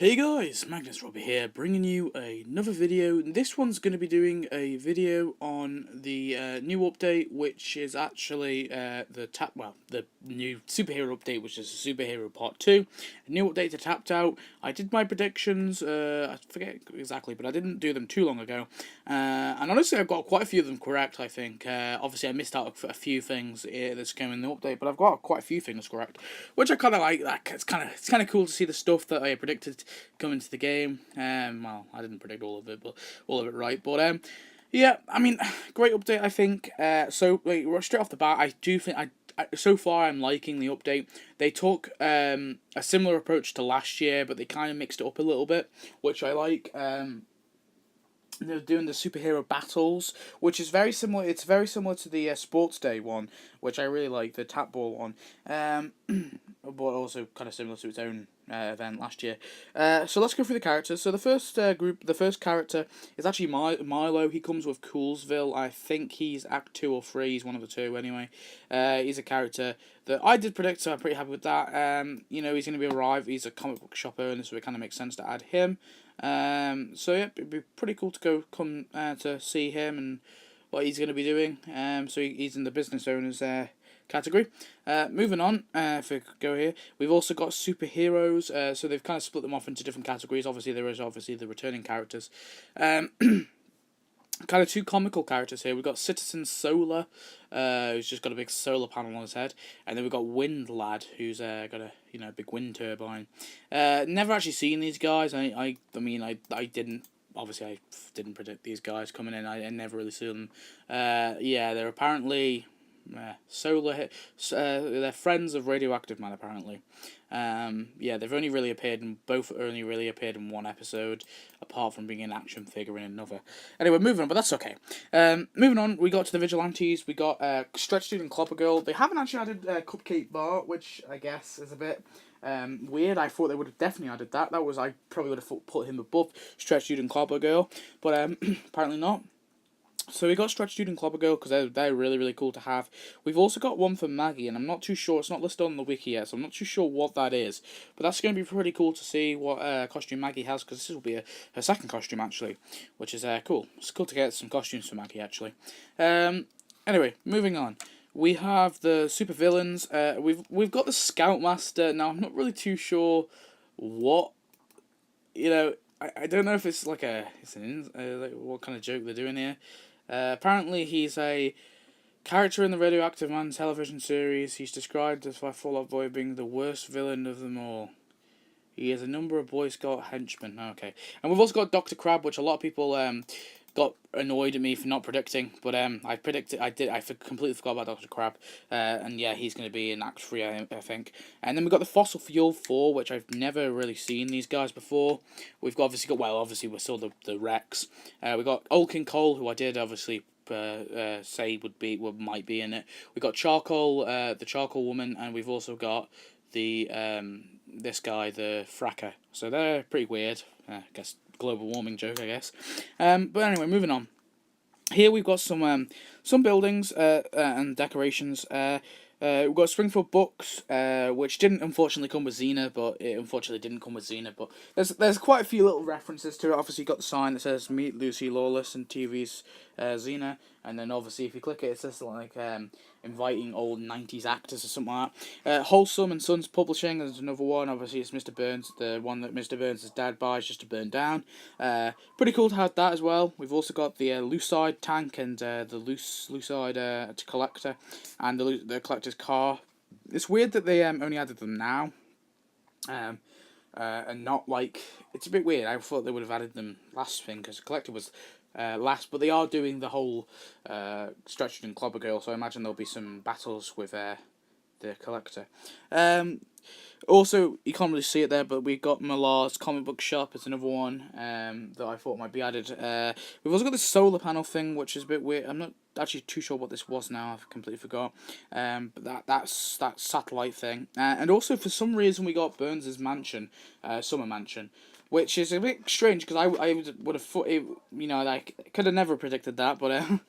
Hey guys, Magnus Robbie here, bringing you another video. This one's going to be doing a video on the new update, which is actually the new superhero update, which is Superhero Part 2. A new update to Tapped Out. I did my predictions, I forget exactly, but I didn't do them too long ago. And honestly, I've got quite a few of them correct, I think. Obviously, I missed out a few things that's came in the update, but I've got quite a few things correct, which I kind of like. It's kind of cool to see the stuff that I predicted come into the game. Well, I didn't predict all of it, but all of it right. But yeah, I mean, great update, I think. Straight off the bat, I do think so far I'm liking the update. They took a similar approach to last year, but they kind of mixed it up a little bit, which I like. They're doing the superhero battles, which is very similar. It's very similar to the Sports Day one, which I really like, the tap ball one. But also kind of similar to its own event last year. So let's go through the characters. So the first character is actually Milo. He comes with Coolsville. I think he's Act 2 or 3. He's one of the two anyway. He's a character that I did predict, so I'm pretty happy with that. He's going to be arrive. He's a comic book shop owner, so it kind of makes sense to add him. So yeah, it'd be pretty cool to come to see him and what he's going to be doing. So he's in the business owners category. Moving on, if we go here, we've also got superheroes. So they've kind of split them off into different categories. Obviously, there is the returning characters. Kind of two comical characters here. We've got Citizen Solar, who's just got a big solar panel on his head, and then we've got Wind Lad, who's got a big wind turbine. Never actually seen these guys. I didn't. Obviously, I didn't predict these guys coming in. I never really see them. They're apparently they're friends of Radioactive Man, apparently. They've only really appeared in one episode, apart from being an action figure in another. Anyway, moving on, but that's okay. Moving on, we got to the Vigilantes. We got Stretch Dude and Clopper Girl. They haven't actually added Cupcake Bar, which I guess is a bit weird. I thought they would have definitely added that. I probably would have put him above Stretch Dude and Clopper Girl, but apparently not. So we got Stretch Dude and Clobber Girl because they're really, really cool to have. We've also got one for Maggie, and I'm not too sure. It's not listed on the wiki yet, so I'm not too sure what that is. But that's going to be pretty cool to see what costume Maggie has, because this will be her second costume, actually, which is cool. It's cool to get some costumes for Maggie, actually. Anyway, moving on. We have the super villains. We've got the Scoutmaster. Now, I'm not really too sure what, I don't know if it's what kind of joke they're doing here. Apparently, he's a character in the Radioactive Man television series. He's described as by Fall Out Boy being the worst villain of them all. He has a number of Boy Scout henchmen. Okay, and we've also got Dr. Crab, which a lot of people got annoyed at me for not predicting, but I completely forgot about Dr. Crab, and yeah, he's going to be in Act 3, I think. And then we've got the Fossil Fuel 4, which I've never really seen these guys before. We've obviously we're still the Rex. We've got Old King Cole, who I did obviously say might be in it. We've got Charcoal, the Charcoal Woman, and we've also got the this guy, the Fracker. So they're pretty weird. I guess global warming joke, I guess. But anyway, moving on. Here we've got some buildings and decorations. We've got Springfield Books, which didn't unfortunately come with Xena, but it unfortunately didn't come with Xena. But there's quite a few little references to it. Obviously, you've got the sign that says "Meet Lucy Lawless" and TV's Xena, and then obviously if you click it, it says like inviting old 90s actors or something like that. Wholesome and Sons Publishing, there's another one. Obviously, it's Mr. Burns, the one that Mr. Burns' dad buys just to burn down. Pretty cool to have that as well. We've also got the Lucide tank and the Lucide collector and the collector's car. It's weird that they only added them now. And not it's a bit weird. I thought they would have added them last thing, because the collector was last, but they are doing the whole Stretched and Clobber Girl, so I imagine there'll be some battles with the collector. Also, you can't really see it there, but we've got Millar's Comic Book Shop. It's another one that I thought might be added. We've also got this solar panel thing, which is a bit weird. I'm not actually too sure what this was now. I've completely forgot. But that's that satellite thing. And also, for some reason, we got Burns' mansion, Summer Mansion, which is a bit strange, because I would have thought it, could have never predicted that, but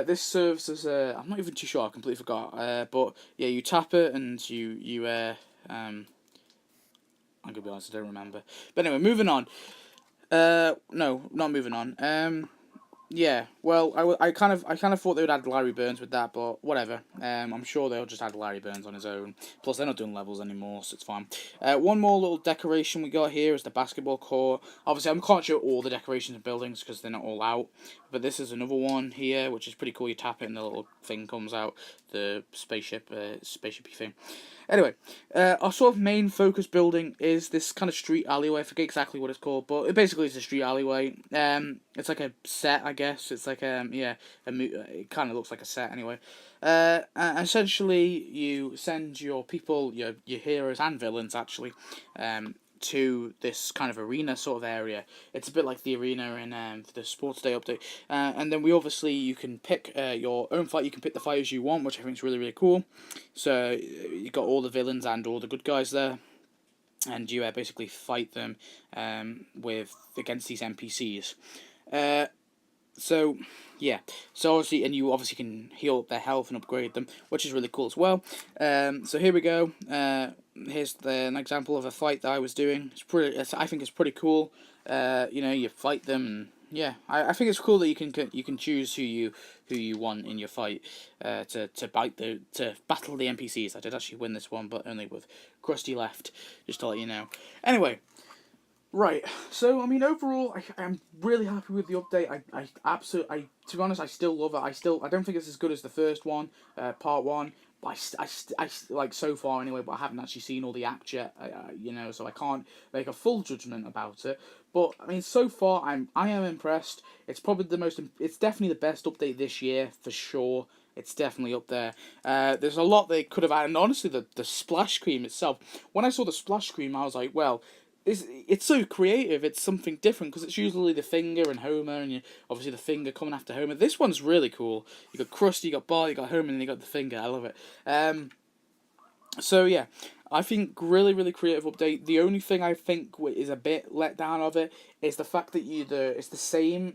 this serves as a, I'm not even too sure, I completely forgot, but yeah, you tap it and you I'm gonna be honest, I don't remember. But anyway, moving on. No, not moving on. Yeah, well, I kind of thought they would add Larry Burns with that, but whatever. I'm sure they'll just add Larry Burns on his own. Plus, they're not doing levels anymore, so it's fine. One more little decoration we got here is the basketball court. Obviously, I can't show all the decorations and buildings because they're not all out, but this is another one here, which is pretty cool. You tap it and the little thing comes out, the spaceshipy thing. Anyway, our sort of main focus building is this kind of street alleyway. I forget exactly what it's called, but it basically is a street alleyway. It's like a set, I guess. It's like it kind of looks like a set anyway. Essentially, you send your people, your heroes and villains actually, to this kind of arena sort of area. It's a bit like the arena in the Sports Day update. And then you can pick your own fight. You can pick the fighters you want, which I think is really, really cool. So you got all the villains and all the good guys there. And you basically fight them against these NPCs. So, yeah. So obviously, and you obviously can heal up their health and upgrade them, which is really cool as well. So here we go. Here's an example of a fight that I was doing. I think it's pretty cool. You fight them, and yeah, I think it's cool that you can choose who you want in your fight. To battle the NPCs. I did actually win this one, but only with Krusty left. Just to let you know. Anyway. Right, so I mean, overall, I'm really happy with the update. To be honest, I still love it. I don't think it's as good as the first one, part one. But like so far anyway. But I haven't actually seen all the act yet. So I can't make a full judgment about it. But I mean, so far I am impressed. It's probably It's definitely the best update this year for sure. It's definitely up there. There's a lot they could have added. And honestly, the splash screen itself. When I saw the splash screen, I was like, well. It's so creative. It's something different because it's usually the finger and Homer, and obviously the finger coming after Homer. This one's really cool. You got Krusty, you got Bart, you got Homer, and you got the finger. I love it. So yeah, I think really really creative update. The only thing I think is a bit let down of it is the fact that it's the same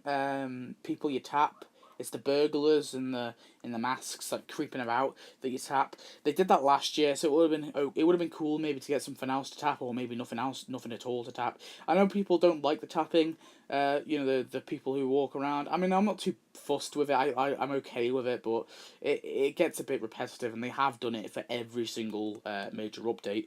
people you tap. It's the burglars and the masks like creeping about that you tap. They did that last year, so it would have been cool maybe to get something else to tap, or maybe nothing at all to tap. I know people don't like the tapping. The people who walk around. I mean, I'm not too fussed with it. I'm okay with it, but it gets a bit repetitive, and they have done it for every single major update.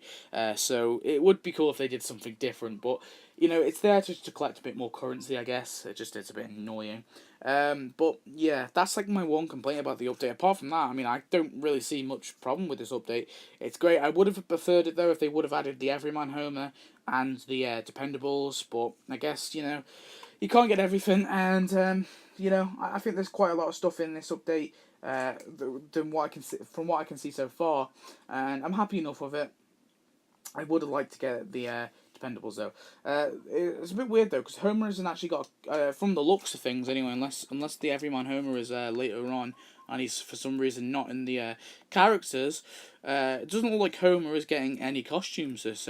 So it would be cool if they did something different, but it's there just to collect a bit more currency, I guess. It's a bit annoying. But yeah, that's like my one complaint about the update. Apart from that, I mean, I don't really see much problem with this update. It's great. I would have preferred it though if they would have added the Everyman Homer and the Dependables, but I guess you can't get everything, and I think there's quite a lot of stuff in this update than what I can see, from what I can see so far, and I'm happy enough with it. I would have liked to get the Dependables though. It's a bit weird though because Homer hasn't actually got from the looks of things anyway. Unless the Everyman Homer is later on, and he's for some reason not in the characters. It doesn't look like Homer is getting any costumes this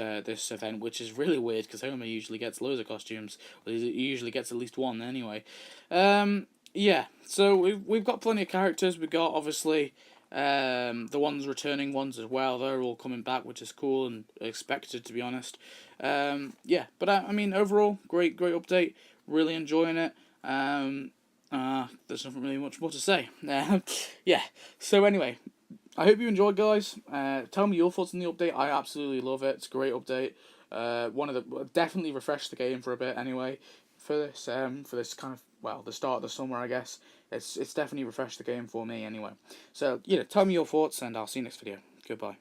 event, which is really weird because Homer usually gets loads of costumes. Well, he usually gets at least one anyway. Yeah, so we've got plenty of characters. We got obviously. The ones returning ones as well, they're all coming back, which is cool and expected, to be honest. But I mean, overall, great update. Really enjoying it. There's nothing really much more to say. Yeah. So anyway, I hope you enjoyed, guys. Tell me your thoughts on the update. I absolutely love it. It's a great update. Definitely refreshed the game for a bit anyway. For this kind of the start of the summer, I guess. It's definitely refreshed the game for me anyway. So, tell me your thoughts, and I'll see you next video. Goodbye.